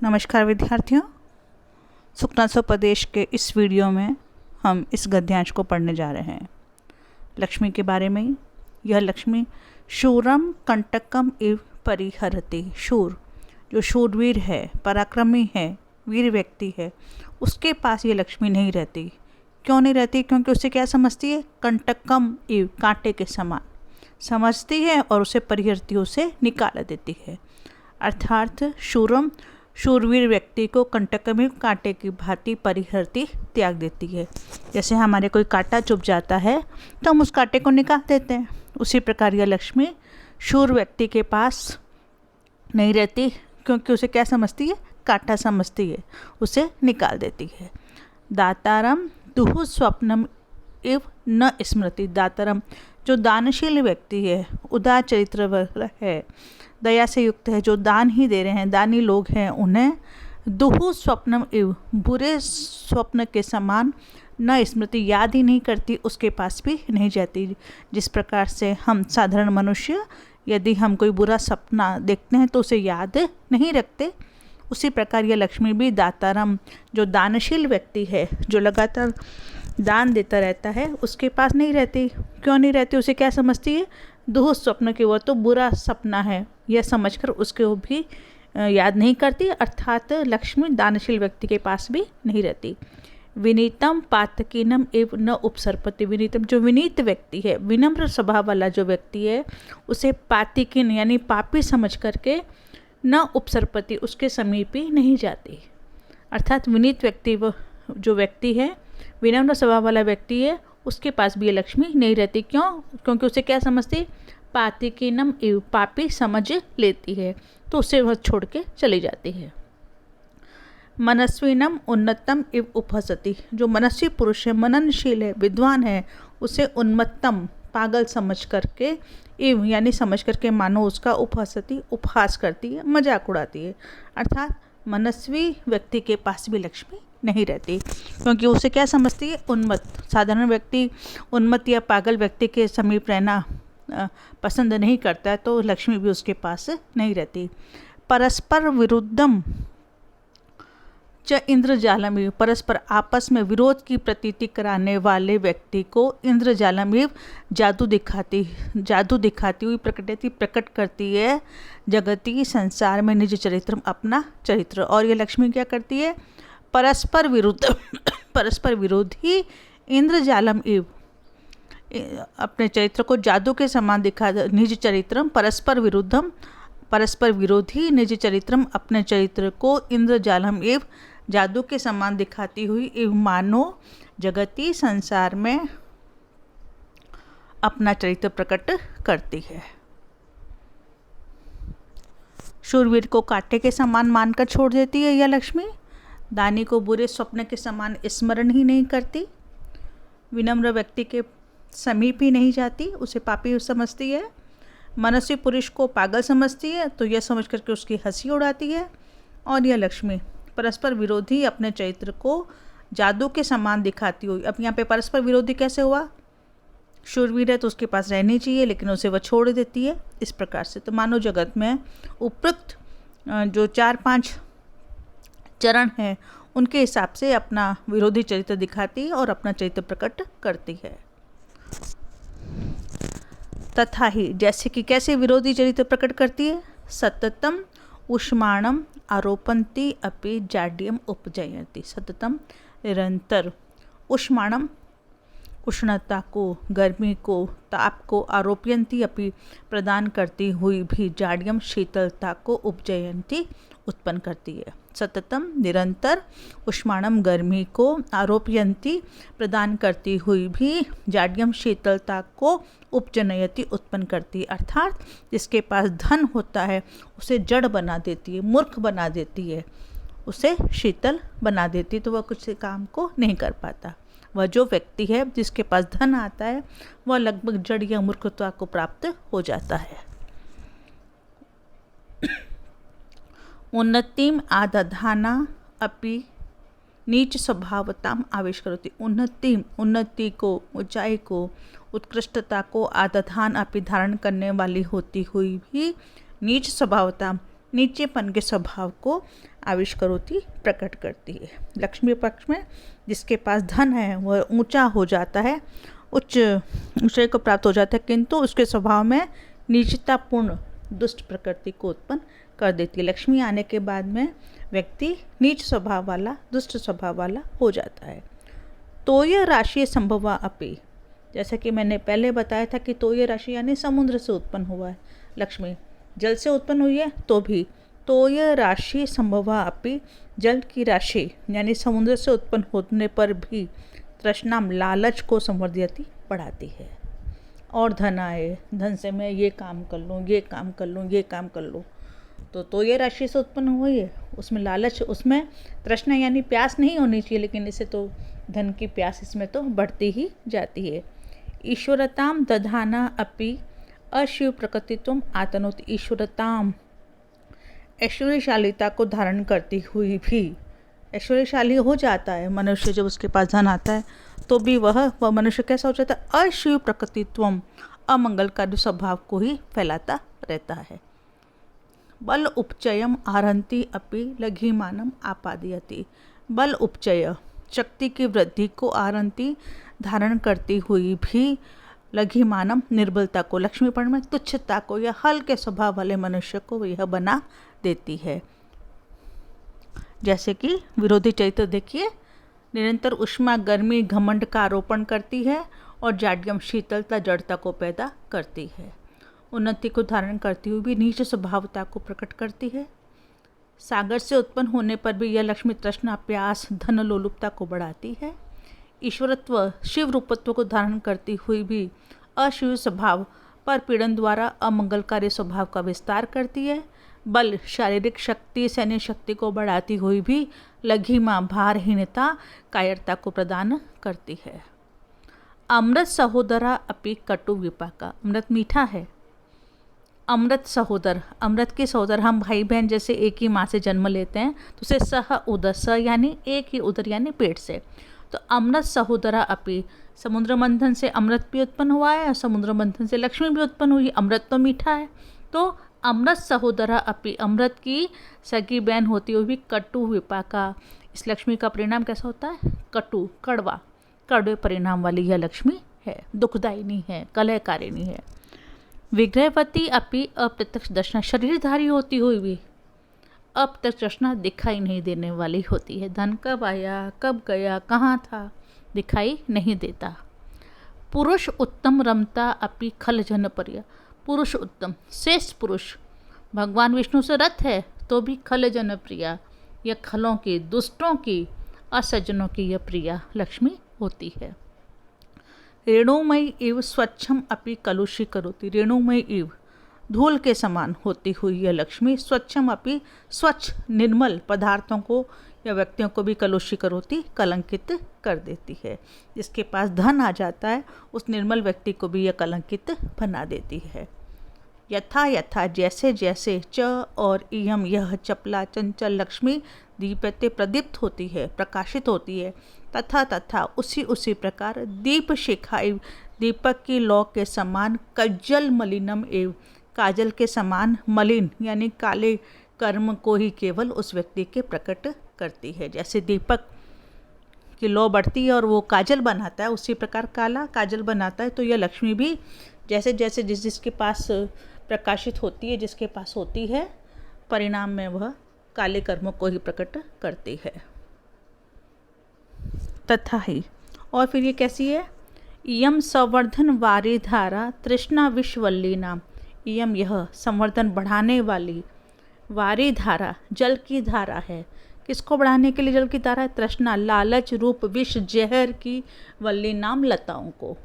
नमस्कार विद्यार्थियों, सुखना स्वपदेश के इस वीडियो में हम इस गद्यांश को पढ़ने जा रहे हैं लक्ष्मी के बारे में। यह लक्ष्मी शूरम कंटकम इव परिहरति। शूर जो शूरवीर है, पराक्रमी है, वीर व्यक्ति है, उसके पास ये लक्ष्मी नहीं रहती। क्यों नहीं रहती? क्योंकि उसे क्या समझती है? कंटकम इव, कांटे के समान समझती है और उसे परिहरती, उसे निकाल देती है। अर्थात शूरम शूरवीर व्यक्ति को कंटकमी कांटे की भांति परिहरती, त्याग देती है। जैसे हमारे कोई कांटा चुभ जाता है तो हम उस कांटे को निकाल देते हैं, उसी प्रकार यह लक्ष्मी शूर व्यक्ति के पास नहीं रहती, क्योंकि उसे क्या समझती है? कांटा समझती है, उसे निकाल देती है। दातारम दुहु स्वप्नम इव न स्मृति। दातारम जो दानशील व्यक्ति है, उदार चरित्र वाला है, दया से युक्त है, जो दान ही दे रहे हैं, दानी लोग हैं, उन्हें दुहु स्वप्नम इव, बुरे स्वप्न के समान, न स्मृति, याद ही नहीं करती, उसके पास भी नहीं जाती। जिस प्रकार से हम साधारण मनुष्य यदि हम कोई बुरा सपना देखते हैं तो उसे याद नहीं रखते, उसी प्रकार यह लक्ष्मी भी दातारम जो दानशील व्यक्ति है, जो लगातार दान देता रहता है, उसके पास नहीं रहती। क्यों नहीं रहती? उसे क्या समझती है? दुह स्वप्न की, वह तो बुरा सपना है, यह समझकर उसके वो भी याद नहीं करती। अर्थात लक्ष्मी दानशील व्यक्ति के पास भी नहीं रहती। विनीतम पातकीनम एव न उपसर्पति। विनीतम जो विनीत व्यक्ति है, विनम्र स्वभाव वाला जो व्यक्ति है, उसे पातिकीन यानी पापी समझ करके न उपसर्पति, उसके समीप ही नहीं जाती। अर्थात विनीत व्यक्ति जो व्यक्ति है, विनम्र स्वभाव वाला व्यक्ति है, उसके पास भी ये लक्ष्मी नहीं रहती। क्यों? क्योंकि उसे क्या समझती? पातिकीनम इव, पापी समझ लेती है, तो उसे वह छोड़ के चली जाती है। मनस्विनम उन्नतम इव उपहसति। जो मनस्वी पुरुष है, मननशील है, विद्वान है, उसे उन्मत्तम पागल समझ करके, इव यानी समझ करके मानो उसका उपहसति, उपहास करती है, मजाक उड़ाती है। अर्थात मनस्वी व्यक्ति के पास भी लक्ष्मी नहीं रहती, क्योंकि उसे क्या समझती है? उन्मत्त। साधारण व्यक्ति उन्मत्त या पागल व्यक्ति के समीप रहना पसंद नहीं करता है, तो लक्ष्मी भी उसके पास नहीं रहती। परस्पर विरुद्धम च इंद्रजालम। परस्पर आपस में विरोध की प्रतीति कराने वाले व्यक्ति को इंद्रजालम जादू दिखाती हुई प्रकट करती है जगती संसार में निज चरित्र, अपना चरित्र। और ये लक्ष्मी क्या करती है? परस्पर विरुद्ध परस्पर विरोधी इंद्रजालम इव, अपने चरित्र को जादू के समान दिखा, निज चरित्रम परस्पर विरुद्धम, परस्पर विरोधी निज चरित्रम, अपने चरित्र को इंद्रजालम एव जादू के समान दिखाती हुई एव मानो जगती संसार में अपना चरित्र प्रकट करती है। शूरवीर को कांटे के समान मानकर छोड़ देती है यह लक्ष्मी। दानी को बुरे स्वप्न के समान स्मरण ही नहीं करती, विनम्र व्यक्ति के समीप ही नहीं जाती, उसे पापी समझती है। मनस्वी पुरुष को पागल समझती है, तो यह समझ करके उसकी हंसी उड़ाती है। और यह लक्ष्मी परस्पर विरोधी अपने चरित्र को जादू के समान दिखाती हुई, अब यहाँ पे परस्पर विरोधी कैसे हुआ? शूरवीर है तो उसके पास रहनी चाहिए, लेकिन उसे वह छोड़ देती है। इस प्रकार से तो मानव जगत में उपरोक्त जो 4-5 चरण है, उनके हिसाब से अपना विरोधी चरित्र दिखाती है और अपना चरित्र प्रकट करती है। तथा ही, जैसे कि कैसे विरोधी चरित्र प्रकट करती है? सततम उष्माणम आरोपंती अपि जाड्यम उपजयंती। सततम निरंतर, उष्माणम उष्णता को, गर्मी को, ताप को, आरोपयंती अपि प्रदान करती हुई भी, जाड्यम शीतलता को, उपजयंती उत्पन्न करती है। सततम निरंतर, उष्माणम गर्मी को, आरोपयंती प्रदान करती हुई भी, जाड्यम शीतलता को, उपजनयति उत्पन्न करती है। अर्थात जिसके पास धन होता है उसे जड़ बना देती है, मूर्ख बना देती है, उसे शीतल बना देती है, तो वह कुछ काम को नहीं कर पाता। वह जो व्यक्ति है जिसके पास धन आता है, वह लगभग जड़ या मूर्खता को प्राप्त हो जाता है। उन्नतिम आदधाना अपि नीच स्वभावताम आविष्करोति। उन्नति को, ऊंचाई को, उत्कृष्टता को आदधान अपि धारण करने वाली होती हुई भी नीच स्वभावता नीचेपन के स्वभाव को आविष्करोति प्रकट करती है। लक्ष्मी पक्ष में जिसके पास धन है वह ऊंचा हो जाता है, उच्च ऊंचाई को प्राप्त हो जाता है, किंतु उसके स्वभाव में नीचतापूर्ण दुष्ट प्रकृति को उत्पन्न कर देती है। लक्ष्मी आने के बाद में व्यक्ति नीच स्वभाव वाला, दुष्ट स्वभाव वाला हो जाता है। तोय राशि संभवा अपि, जैसा कि मैंने पहले बताया था कि तोय राशि यानी समुद्र से उत्पन्न हुआ है। लक्ष्मी जल से उत्पन्न हुई है तो भी तोय राशि संभवा अपि, जल की राशि यानी समुद्र से उत्पन्न होने पर भी तृष्णा लालच को संवर्धयति बढ़ाती है। और धन आए, धन से मैं ये काम कर लूँ, ये काम कर लूँ, ये काम कर लूँ, तो ये राशि से उत्पन्न हुई है, उसमें लालच, उसमें तृष्णा यानी प्यास नहीं होनी चाहिए, लेकिन इससे तो धन की प्यास इसमें तो बढ़ती ही जाती है। ईश्वरताम दधाना अपि अशिव प्रकृतित्वम आतनोति, ईश्वरताम ऐश्वर्यशालिता को धारण करती हुई भी ऐश्वर्यशाली हो जाता है मनुष्य। जब उसके पास धन आता है तो भी वह मनुष्य कैसा हो जाता है, अशिव प्रकृतित्वम, अमंगलकारी स्वभाव को ही फैलाता रहता है। बल उपचयम आरंती अपि लघिमानम आपादयति, बल उपचय शक्ति की वृद्धि को आरंती धारण करती हुई भी लघिमानम निर्बलता को, लक्ष्मीपण में तुच्छता को या हल्के स्वभाव वाले मनुष्य को यह बना देती है। जैसे कि विरोधी चरित्र देखिए, निरंतर उष्मा गर्मी घमंड का आरोपण करती है और जाड्यम शीतलता जड़ता को पैदा करती है। उन्नति को धारण करती हुई भी नीच स्वभावता को प्रकट करती है। सागर से उत्पन्न होने पर भी यह लक्ष्मी तृष्णा प्यास धन लोलुपता को बढ़ाती है। ईश्वरत्व शिव रूपत्व को धारण करती हुई भी अशिव स्वभाव पर पीड़न द्वारा अमंगलकारी स्वभाव का विस्तार करती है। बल शारीरिक शक्ति सैन्य शक्ति को बढ़ाती हुई भी लघिमा भारहीनता कायरता को प्रदान करती है। अमृत सहोदरा अपि कटु विपाका, अमृत मीठा है। अमृत सहोदर, अमृत के सहोदर, हम भाई बहन जैसे एक ही माँ से जन्म लेते हैं तो उसे सह उदर, स यानी एक ही, उदर यानी पेट से, तो अमृत सहोदरा अपि, समुद्र मंथन से अमृत भी उत्पन्न हुआ है और समुद्र मंथन से लक्ष्मी भी उत्पन्न हुई। अमृत तो मीठा है, तो अमृत सहोदरा अपि, अमृत की सगी बहन होती हुई भी कटु विपाका, इस लक्ष्मी का परिणाम कैसा होता है, कटु, कड़वा, कड़वे परिणाम वाली यह लक्ष्मी है, दुखदायिनी है, कलहकारिणी है। विग्रहवती अपि अप्रत्यक्ष दर्शना, शरीरधारी होती हुई भी अप्रत्यक्ष दर्शना दिखाई नहीं देने वाली होती है। धन कब आया, कब गया, कहाँ था, दिखाई नहीं देता। पुरुष उत्तम रमता अपि खल जन पर्य, पुरुष उत्तम श्रेष्ठ पुरुष भगवान विष्णु से रथ है तो भी खल जन प्रिया, यह खलों की, दुष्टों की, असज्जनों की यह प्रिया लक्ष्मी होती है। रेणुमयी इव स्वच्छम अपि कलुषी करोति, रेणुमयी इव धूल के समान होती हुई यह लक्ष्मी स्वच्छम अपि स्वच्छ निर्मल पदार्थों को या व्यक्तियों को भी कलुषी करोति कलंकित कर देती है। जिसके पास धन आ जाता है उस निर्मल व्यक्ति को भी यह कलंकित बना देती है। यथा यथा जैसे जैसे च और इयम यह चपला चंचल लक्ष्मी दीप्यते प्रदीप्त होती है, प्रकाशित होती है, तथा तथा उसी प्रकार दीप शिखा एवं दीपक की लौ के समान कज्जल मलिनम एवं काजल के समान मलिन यानी काले कर्म को ही केवल उस व्यक्ति के प्रकट करती है। जैसे दीपक की लौ बढ़ती है और वो काजल बनाता है, उसी प्रकार काला काजल बनाता है, तो यह लक्ष्मी भी जैसे जैसे जिसके पास प्रकाशित होती है, जिसके पास होती है, परिणाम में वह काले कर्मों को ही प्रकट करती है। तथा ही, और फिर ये कैसी है, इयम संवर्धन वारी धारा तृष्णा विश्ववल्ली नाम, इयम यह संवर्धन बढ़ाने वाली वारी धारा जल की धारा है। किसको बढ़ाने के लिए जल की धारा है, तृष्णा लालच रूप विष जहर की वल्ली नाम लताओं को,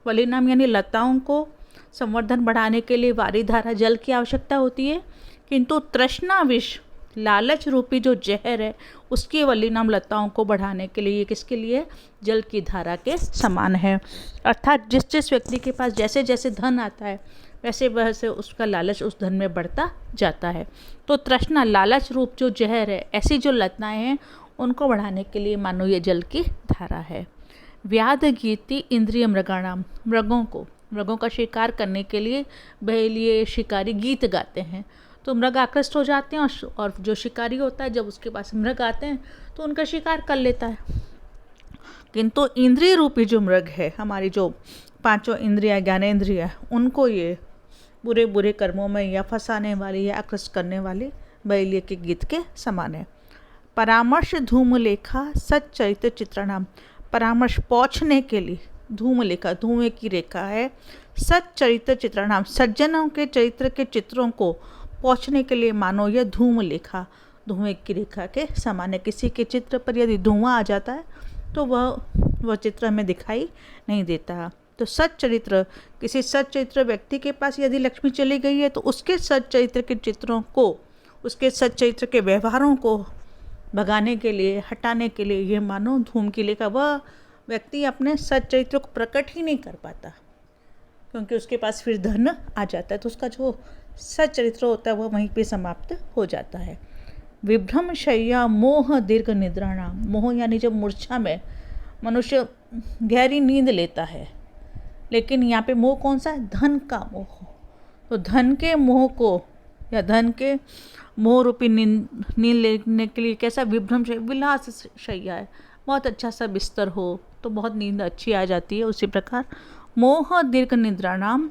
वल्ली नाम यानी लताओं को संवर्धन बढ़ाने के लिए वारी धारा जल की आवश्यकता होती है, किंतु तृष्णा विष लालच रूपी जो जहर है उसकी वल्ली नाम लताओं को बढ़ाने के लिए किसके लिए, जल की धारा के समान है। अर्थात जिस जिस व्यक्ति के पास जैसे जैसे धन आता है वैसे वैसे उसका लालच उस धन में बढ़ता जाता है। तो तृष्णा लालच रूप जो जहर है, ऐसी जो लताएं हैं उनको बढ़ाने के लिए मानो ये जल की धारा है। व्याध गीति इंद्रिय मृगाणाम, मृगों का शिकार करने के लिए बहेलिए शिकारी गीत गाते हैं, तो मृग आकृष्ट हो जाते हैं, और जो शिकारी होता है जब उसके पास मृग आते हैं तो उनका शिकार कर लेता है। किंतु इंद्रिय रूपी जो मृग है, हमारी जो पांचों इंद्रियां, ज्ञानेंद्रिय, उनको ये बुरे बुरे कर्मों में या फंसाने वाली या आकृष्ट करने वाली बैलिए के गीत के समान है। परामर्श धूम लेखा सच्चरित्र चित्रणाम, परामर्श पहुँचने के लिए धूम लेखा, धुएं की रेखा है, सच्चरित्र चित्रणाम, सज्जनों के चरित्र के चित्रों को पहुँचने के लिए मानो यह धूम लेखा धुएं की रेखा के समान है। किसी के चित्र पर यदि धुआं आ जाता है तो वह चित्र हमें दिखाई नहीं देता। तो सच्चरित्र, किसी सच्चरित्र व्यक्ति के पास यदि लक्ष्मी चली गई है तो उसके सच्चरित्र के चित्रों को, उसके सच्चरित्र के व्यवहारों को भगाने के लिए, हटाने के लिए ये मानो धूम की लेखा, वह व्यक्ति अपने सच्चरित्र को प्रकट ही नहीं कर पाता, क्योंकि उसके पास फिर धन आ जाता है, तो उसका जो सच्चरित्र होता है वह वहीं पे समाप्त हो जाता है। विभ्रम शय्या मोह दीर्घ निद्राणा, मोह यानी जब मूर्छा में मनुष्य गहरी नींद लेता है, लेकिन यहाँ पे मोह कौन सा है? धन का मोह। तो धन के मोह को, या धन के मोह रूपी नींद लेने के लिए कैसा विभ्रम शय्या, विलास शय्या है, बहुत अच्छा सा बिस्तर हो तो बहुत नींद अच्छी आ जाती है। उसी प्रकार मोह दीर्घ निद्राणाम,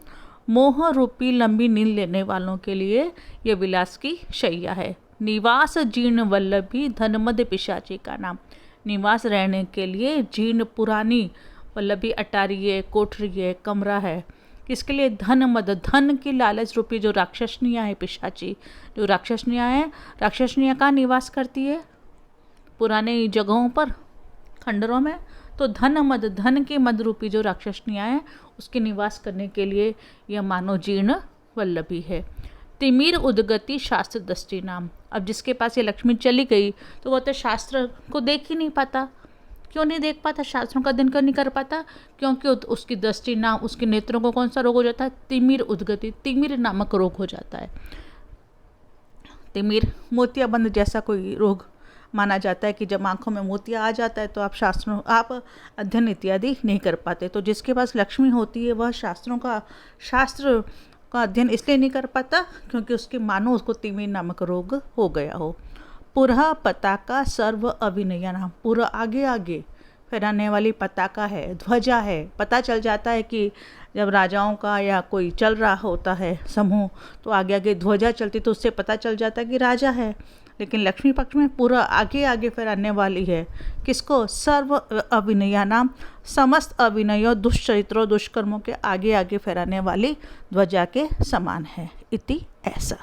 मोह रूपी लंबी नींद लेने वालों के लिए यह विलास की शैया है। निवास जीर्ण वल्लभी धन मद पिशाची का नाम, निवास रहने के लिए जीर्ण पुरानी वल्लभी अटारी है, कोठरी है, कमरा है, किसके लिए? धन मद, धन की लालच रूपी जो राक्षसनियाँ है, पिशाची जो राक्षसनियाँ हैं, राक्षसनियाँ का निवास करती है पुराने जगहों पर, खंडरों में। तो धन मद, धन के मद रूपी जो राक्षसनियाँ हैं उसके निवास करने के लिए यह मानव जीर्ण वल्लभी है। तिमिर उद्गति शास्त्र दृष्टि नाम, अब जिसके पास ये लक्ष्मी चली गई तो वह तो शास्त्र को देख ही नहीं पाता। क्यों नहीं देख पाता? शास्त्रों का अध्ययन क्यों नहीं कर पाता? क्योंकि उसकी दृष्टि ना, उसके नेत्रों को कौन सा रोग हो जाता है? तिमिर उद्गति, तिमिर नामक रोग हो जाता है। तिमिर मोतियाबंद जैसा कोई रोग माना जाता है कि जब आंखों में मोतिया आ जाता है तो आप अध्ययन इत्यादि नहीं कर पाते। तो जिसके पास लक्ष्मी होती है वह शास्त्र का अध्ययन इसलिए नहीं कर पाता क्योंकि उसके मानो उसको तिमिर नामक रोग हो गया हो। पुरः पताका सर्व अभिनया नाम, पूरा आगे आगे फहराने वाली पताका है, ध्वजा है। पता चल जाता है कि जब राजाओं का या कोई चल रहा होता है समूह तो आगे आगे ध्वजा चलती, तो उससे पता चल जाता है कि राजा है। लेकिन लक्ष्मी पक्ष में पूरा आगे आगे फहराने वाली है किसको? सर्व अभिनया नाम, समस्त अभिनयों, दुष्चरित्रों, दुष्कर्मों के आगे आगे फहराने वाली ध्वजा के समान है। इति ऐसा।